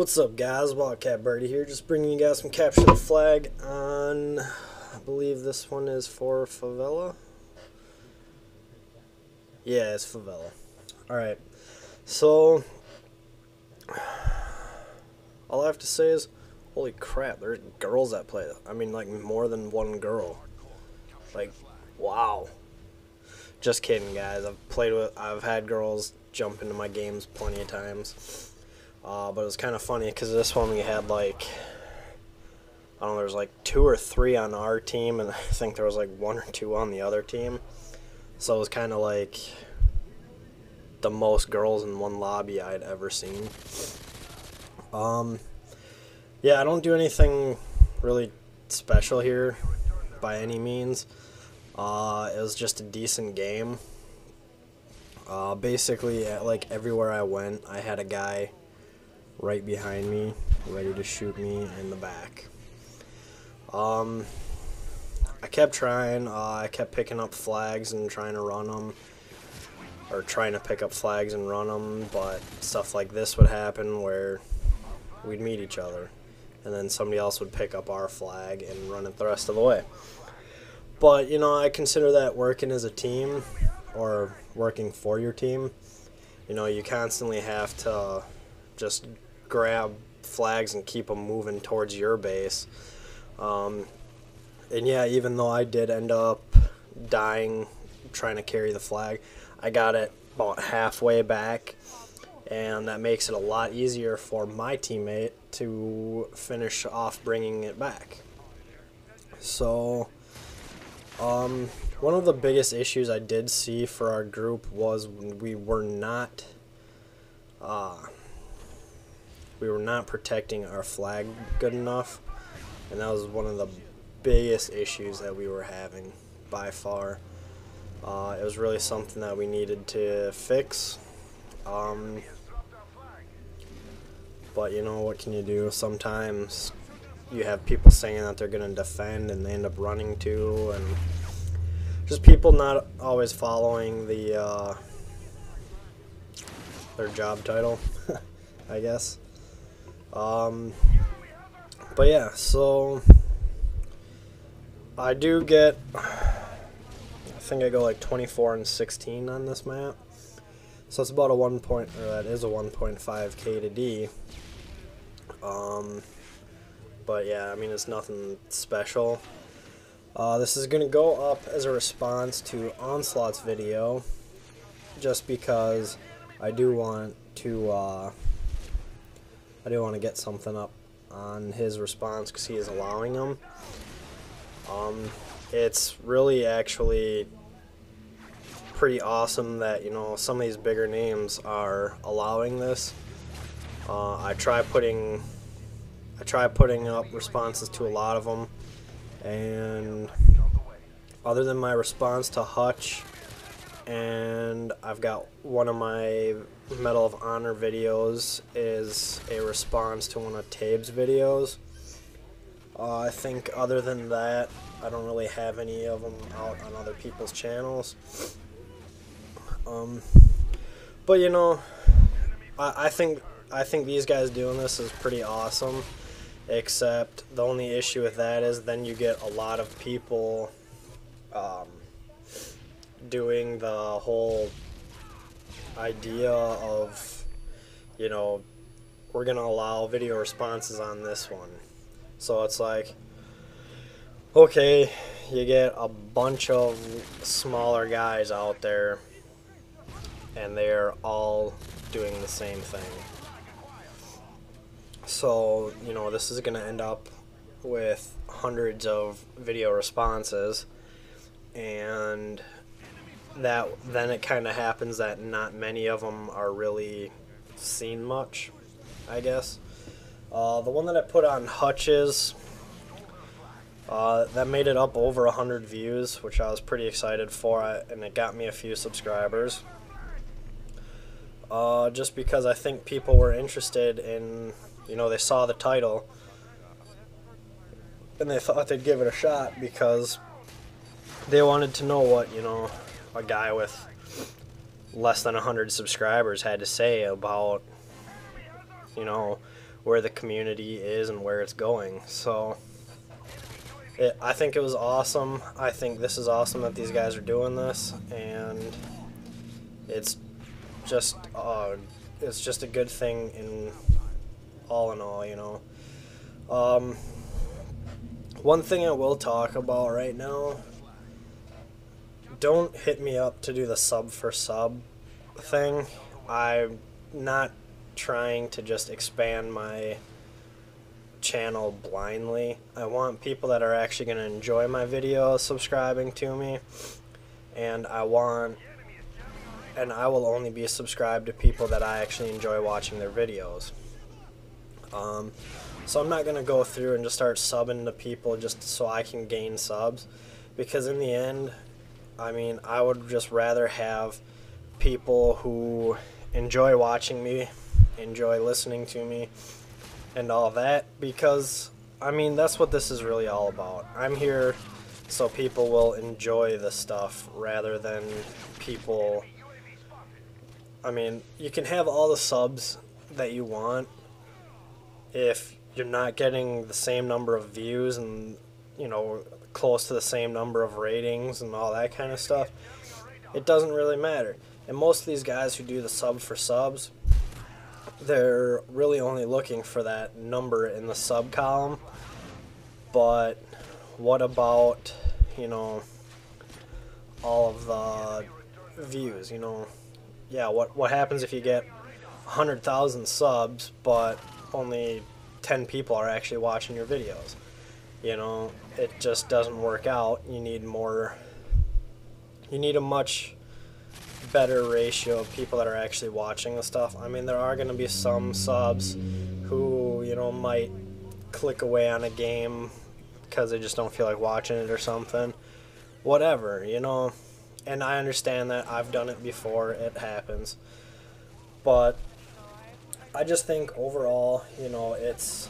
What's up, guys? Wildcat Birdie here, just bringing you guys some capture the flag on, I believe this one is for Favela. Yeah, it's Favela. Alright, so all I have to say is, holy crap, there's girls that play. I mean, like, more than one girl. Like, wow. Just kidding, guys. I've had girls jump into my games plenty of times. But it was kind of funny because this one we had like, I don't know, there was like 2 or 3 on our team, and I think there was like 1 or 2 on the other team. So it was kind of like the most girls in one lobby I'd ever seen. Yeah, I don't do anything really special here by any means. It was just a decent game. Basically, like everywhere I went, I had a guy right behind me, ready to shoot me in the back. I kept trying. I kept picking up flags and trying to run them, or trying to pick up flags and run them, but stuff like this would happen where we'd meet each other, and then somebody else would pick up our flag and run it the rest of the way. But, you know, I consider that working as a team, or working for your team. You know, you constantly have to just grab flags and keep them moving towards your base. And yeah, even though I did end up dying trying to carry the flag, I got it about halfway back, and that makes it a lot easier for my teammate to finish off bringing it back. So one of the biggest issues I did see for our group was we were not protecting our flag good enough, and that was one of the biggest issues that we were having by far. It was really something that we needed to fix. But you know, what can you do? Sometimes you have people saying that they're going to defend and they end up running to, and just people not always following the their job title, I guess. But yeah, so I do get, I think I go like 24 and 16 on this map. So it's about a 1.5 K to D. But yeah, I mean, it's nothing special. This is going to go up as a response to Onslaught's video, just because I do want to get something up on his response because he is allowing them. It's really actually pretty awesome that, you know, some of these bigger names are allowing this. I try putting up responses to a lot of them, and other than my response to Hutch, and I've got one of my Medal of Honor videos is a response to one of Tabe's videos. I think other than that, I don't really have any of them out on other people's channels. But you know, I think these guys doing this is pretty awesome, except the only issue with that is then you get a lot of people doing the whole idea of, you know, we're gonna allow video responses on this one. So it's like, okay, you get a bunch of smaller guys out there and they're all doing the same thing. So, you know, this is gonna end up with hundreds of video responses, and that then it kind of happens that not many of them are really seen much, I guess. The one that I put on Hutch's, that made it up over 100 views, which I was pretty excited for, and it got me a few subscribers. Just because I think people were interested in, you know, they saw the title and they thought they'd give it a shot because they wanted to know what, you know, a guy with less than 100 subscribers had to say about, you know, where the community is and where it's going. So I think it was awesome. I think this is awesome that these guys are doing this, and it's just a good thing in all, you know. One thing I will talk about right now, don't hit me up to do the sub for sub thing. I'm not trying to just expand my channel blindly. I want people that are actually going to enjoy my videos subscribing to me, and I will only be subscribed to people that I actually enjoy watching their videos. So I'm not going to go through and just start subbing to people just so I can gain subs, because in the end, I mean, I would just rather have people who enjoy watching me, enjoy listening to me, and all that, because, I mean, that's what this is really all about. I'm here so people will enjoy the stuff rather than people... I mean, you can have all the subs that you want if you're not getting the same number of views and, you know, close to the same number of ratings and all that kind of stuff. It doesn't really matter. And most of these guys who do the sub for subs, they're really only looking for that number in the sub column. But what about, you know, all of the views, you know? Yeah, what happens if you get 100,000 subs but only 10 people are actually watching your videos? You know, it just doesn't work out. You need more, you need a much better ratio of people that are actually watching the stuff. I mean, there are going to be some subs who, you know, might click away on a game because they just don't feel like watching it or something. Whatever, you know. And I understand that. I've done it before. It happens. But I just think overall, you know, it's...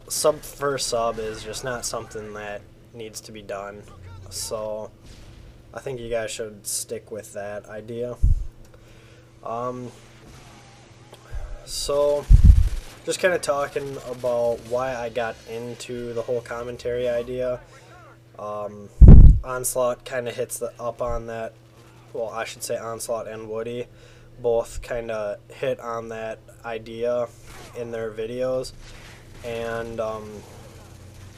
sub for sub is just not something that needs to be done. So I think you guys should stick with that idea. So just kind of talking about why I got into the whole commentary idea. Onslaught kind of hits up on that. Well, I should say Onslaught and Woody both kind of hit on that idea in their videos. And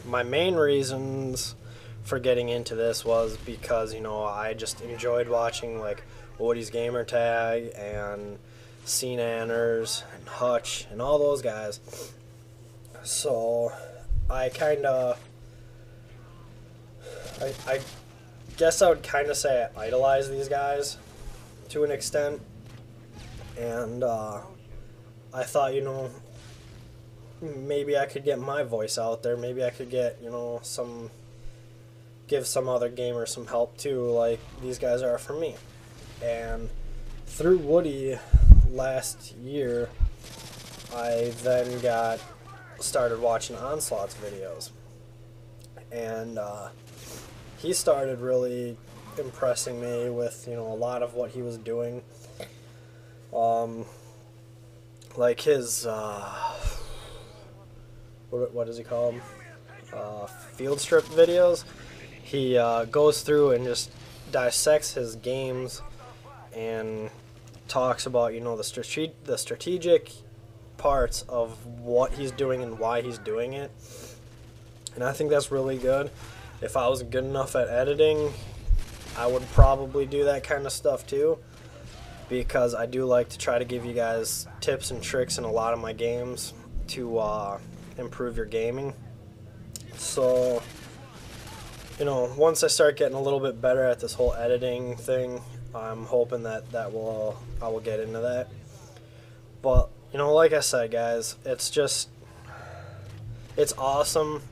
my main reasons for getting into this was because, you know, I just enjoyed watching like Woody's Gamer Tag and Cnanners and Hutch and all those guys. So I kind of, I guess I would kind of say I idolize these guys to an extent. And I thought, you know, maybe I could get my voice out there. Maybe I could get, you know, give some other gamers some help too, like these guys are for me. And through Woody last year, I then started watching Onslaught's videos. And he started really impressing me with, you know, a lot of what he was doing. Like his, what does he call them? Field strip videos. He goes through and just dissects his games and talks about, you know, the strategic parts of what he's doing and why he's doing it. And I think that's really good. If I was good enough at editing, I would probably do that kind of stuff too, because I do like to try to give you guys tips and tricks in a lot of my games to improve your gaming. So, you know, once I start getting a little bit better at this whole editing thing, I'm hoping that I will get into that. But, you know, like I said, guys, it's awesome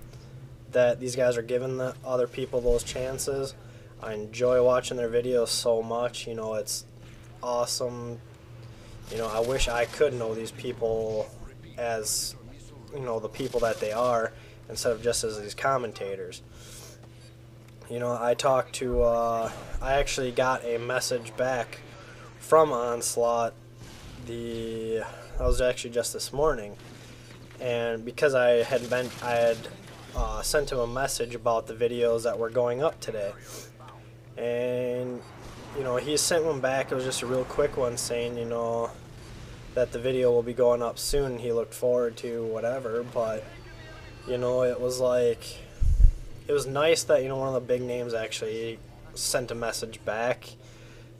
that these guys are giving the other people those chances. I enjoy watching their videos so much. You know, it's awesome. You know, I wish I could know these people as, you know, the people that they are, instead of just as these commentators. You know, I actually got a message back from Onslaught That was actually just this morning. And because I had sent him a message about the videos that were going up today. And, you know, he sent one back. It was just a real quick one saying, you know, that the video will be going up soon. He looked forward to whatever, but, you know, it was like, it was nice that, you know, one of the big names actually sent a message back.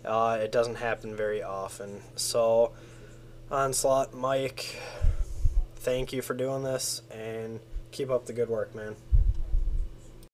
It doesn't happen very often. So, Onslaught, Mike, thank you for doing this, and keep up the good work, man.